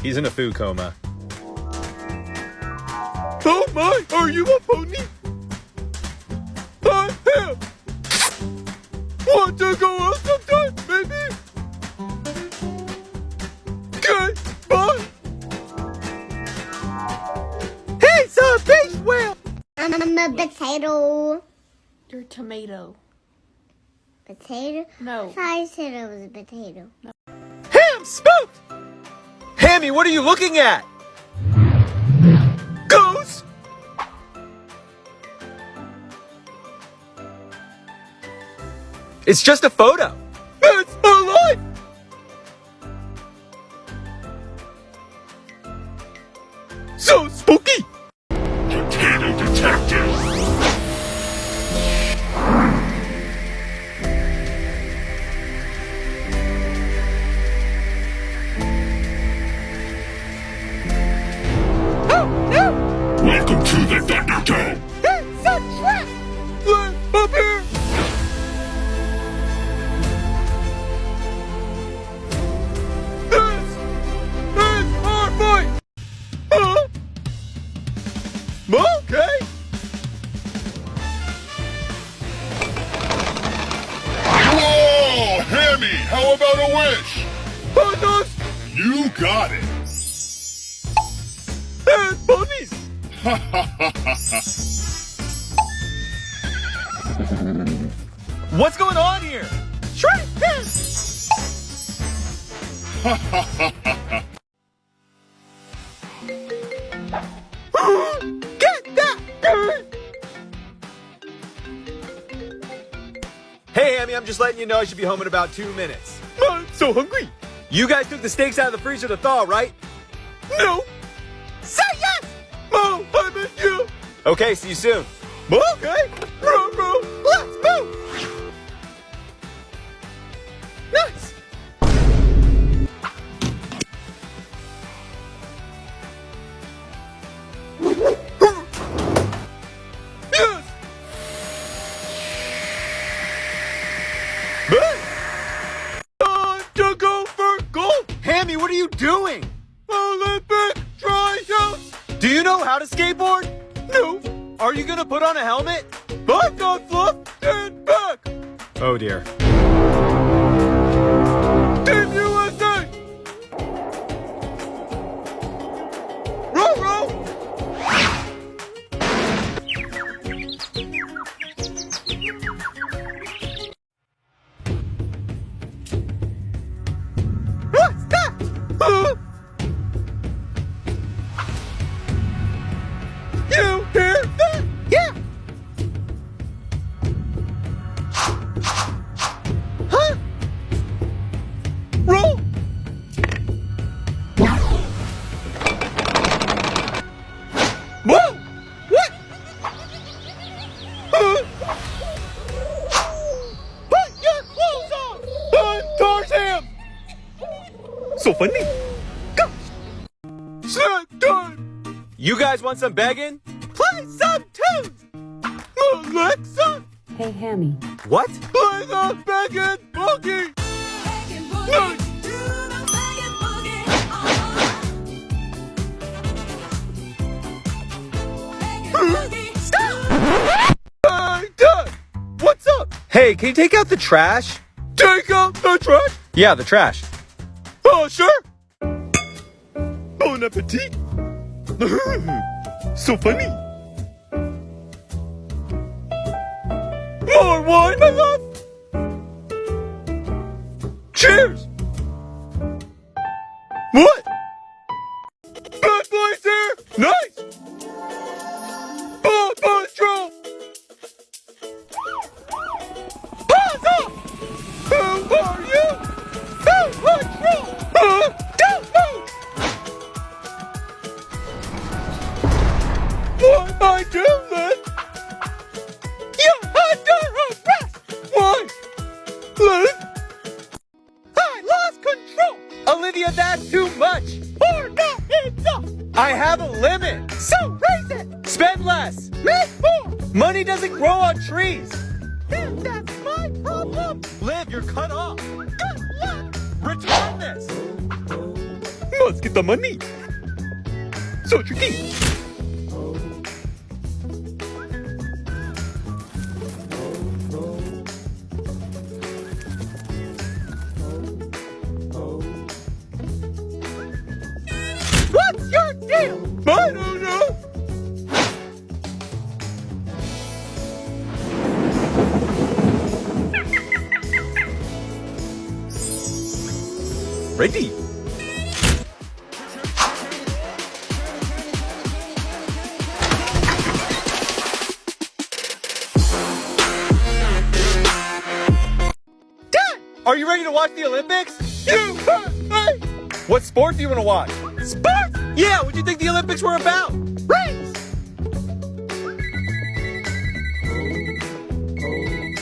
He's in a food coma. Oh my, are you a pony? I am. Want to go out sometime, baby? Okay, bye. He's a beach whale. I'm a potato. You're a tomato. Potato? No. I said it was a potato. No. Ham spooked. Hammy, what are you looking at? Ghost. It's just a photo. It's alive. So spooky. Potato detective. Welcome to the Thunderdome. It's a trap. Let up here. This is our fight. Huh? Okay. Whoa, Hammy, how about a wish? Hunters You got it. and bunnies. What's going on here? Shrink this. Get that. Hey, Hammy, I'm just letting you know I should be home in about 2 minutes. I'm so hungry. You guys took the steaks out of the freezer to thaw, right? No. Say yes. Mo, I miss you. Okay, see you soon. Okay. Bro, let's move. Nice. Yes. Time to go for gold. Hammy, what are you doing? Olympic tryouts. Do you know how to skateboard? No. Are you gonna put on a helmet? I've got fluff and back. Oh dear. Team USA. Row. What's that? You hear that? Yeah. Huh? Roll. Whoa! What? Put your clothes on! I'm Tarzan! So funny. Go! Snack time! You guys want some begging? Play some tunes! Alexa, Hey, Hammy. What? play the Beggin' Boogie! Nice! Hey, Dad! What's up? Hey, can you take out the trash? Take out the trash? Yeah, the trash. Oh, sure! Bon appetit! So funny! More wine, my love! Cheers! What? Bad boys here! Nice! Paw Patrol! Paws up! Who are you? Paw Patrol! Don't move! What am I doing? You're under arrest! Why? Liz? I lost control! Olivia, that's too much. Or not enough! I have a limit. So raise it! Spend less. Make more! Money doesn't grow on trees. And that's my problem! Liv, you're cut off. Good luck! Return this. Let's get the money. So tricky. What's your deal? I don't know. Ready. Dad, are you ready to watch the Olympics? You. Hey. What sport do you want to watch? Sports. Yeah, what do you think the Olympics were about? Race.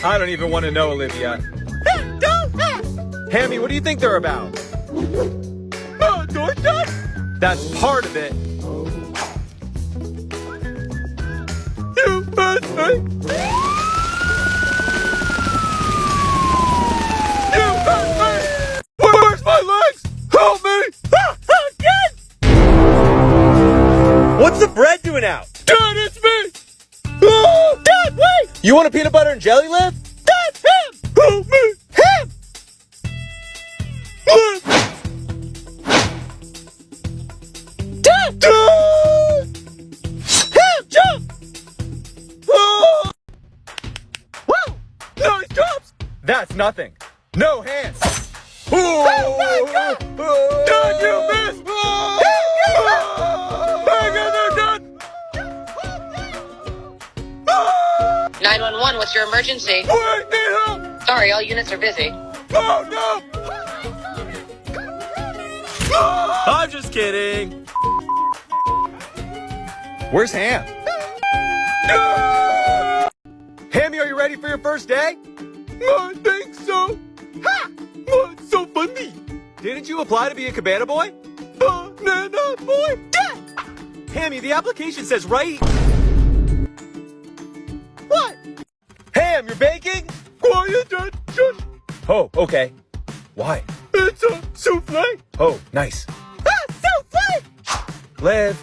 I don't even want to know, Olivia. Don't ask. Hammy, what do you think they're about? Don't ask. That's part of it. USA. USA. Where's my legs? Help me! What's the bread doing out? Dad, it's me! Oh, Dad, wait! You want a peanut butter and jelly lift? Dad, him! Help me! Him! Dad! Dad! Him! Jump! Oh! Wow! Nice jumps! That's nothing. No hands. Oh my God! Dad, you missed! Bang in there, Dad! 911, what's your emergency? Wait, need help! Sorry, all units are busy. Oh no! I'm just kidding. Where's Ham? Hammy, are you ready for your first day? I think so. Ha! What's so funny? Didn't you apply to be a cabana boy? Banana boy! Dad! Hammy, the application says right. What? Ham, you're baking? Quiet, Dad! Shush! Oh, okay. Why? It's a souffle! Oh, nice. Ah, souffle! Liv,